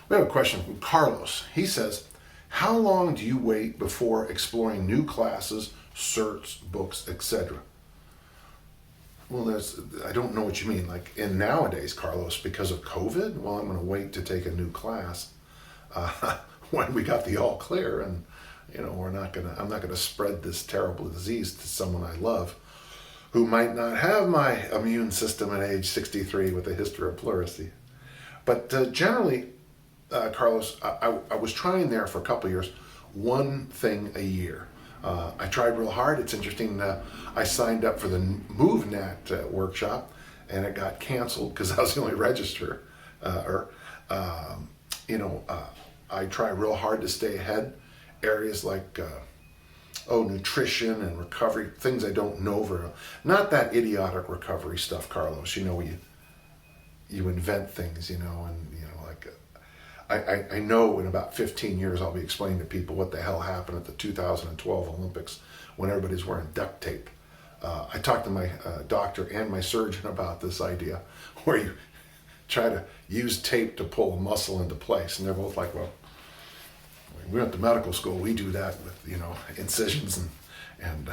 We have a question from Carlos. He says, how long do you wait before exploring new classes, certs, books, etc.? Well, I don't know what you mean. Like in nowadays, Carlos, because of COVID, well, I'm going to wait to take a new class when we got the all clear, and I'm not going to spread this terrible disease to someone I love who might not have my immune system at age 63 with a history of pleurisy. But generally, Carlos, I was trying there for a couple of years, one thing a year. I tried real hard. It's interesting. I signed up for the MoveNat workshop, and it got canceled because I was the only registrar. I try real hard to stay ahead. Areas like nutrition and recovery, things I don't know very well. Not that idiotic recovery stuff, Carlos. You invent things, I know in about 15 years I'll be explaining to people what the hell happened at the 2012 Olympics when everybody's wearing duct tape. I talked to my doctor and my surgeon about this idea where you try to use tape to pull a muscle into place, and they're both like, well, we went to medical school, we do that with incisions and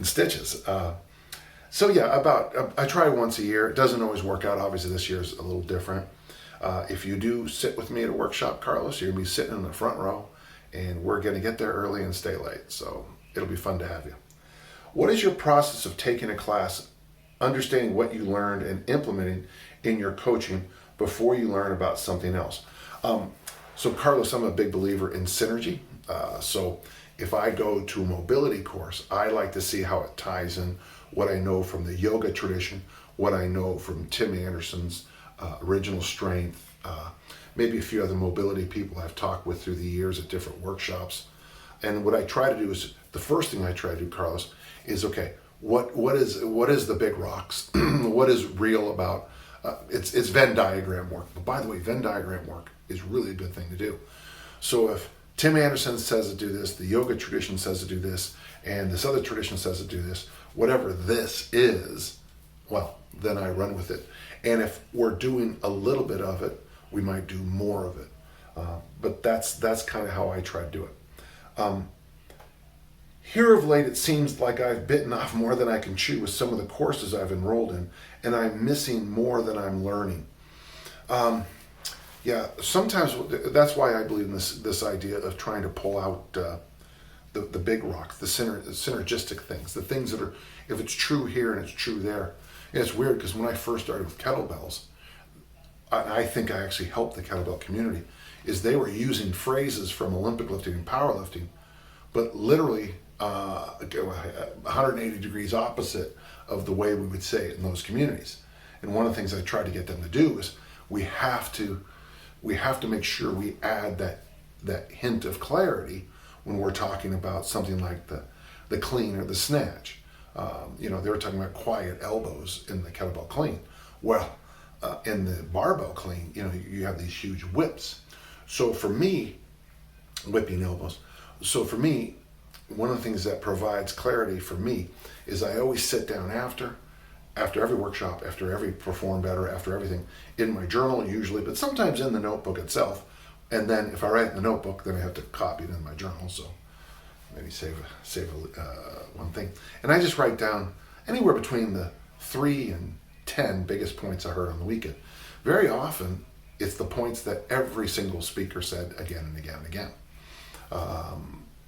stitches. I try once a year. It doesn't always work out. Obviously this year's a little different. If you do sit with me at a workshop, Carlos, you're going to be sitting in the front row, and we're going to get there early and stay late. So it'll be fun to have you. What is your process of taking a class, understanding what you learned, and implementing in your coaching before you learn about something else? So Carlos, I'm a big believer in synergy. So if I go to a mobility course, I like to see how it ties in what I know from the yoga tradition, what I know from Tim Anderson's original strength, maybe a few other mobility people I've talked with through the years at different workshops. And what I try to do is, the first thing I try to do, Carlos, is okay, what is the big rocks? What is real about, it's Venn diagram work. But by the way, Venn diagram work is really a good thing to do. So if Tim Anderson says to do this, the yoga tradition says to do this, and this other tradition says to do this, whatever this is, well, then I run with it. And if we're doing a little bit of it, we might do more of it. But that's kind of how I try to do it. Here of late, it seems like I've bitten off more than I can chew with some of the courses I've enrolled in, and I'm missing more than I'm learning. Sometimes that's why I believe in this idea of trying to pull out the big rocks, the synergistic things, the things that are, if it's true here and it's true there. And it's weird because when I first started with kettlebells, I think I actually helped the kettlebell community, is they were using phrases from Olympic lifting and powerlifting, but literally 180 degrees opposite of the way we would say it in those communities. And one of the things I tried to get them to do is we have to make sure we add that hint of clarity when we're talking about something like the clean or the snatch. They were talking about quiet elbows in the kettlebell clean. Well, in the barbell clean, you have these huge whips. So for me, whipping elbows. So for me, one of the things that provides clarity for me is I always sit down after every workshop, after every perform better, after everything, in my journal usually, but sometimes in the notebook itself. And then if I write in the notebook, then I have to copy it in my journal. So maybe save one thing. And I just write down anywhere between the 3 and 10 biggest points I heard on the weekend. Very often, it's the points that every single speaker said again and again and again.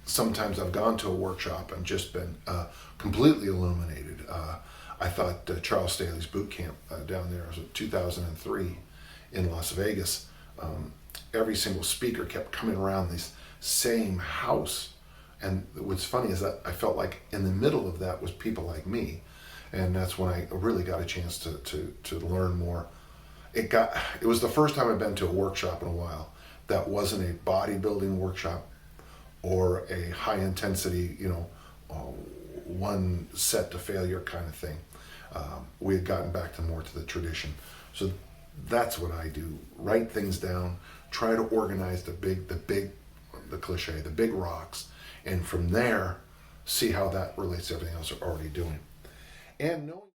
Sometimes I've gone to a workshop and just been completely illuminated. I thought Charles Staley's boot camp down there was 2003 in Las Vegas. Every single speaker kept coming around this same house. And what's funny is that I felt like in the middle of that was people like me. And that's when I really got a chance to learn more. It was the first time I've been to a workshop in a while that wasn't a bodybuilding workshop or a high intensity, one set to failure kind of thing. We had gotten back more to the tradition. So that's what I do. Write things down, try to organize the cliche, the big rocks, and from there, see how that relates to everything else we're already doing. And knowing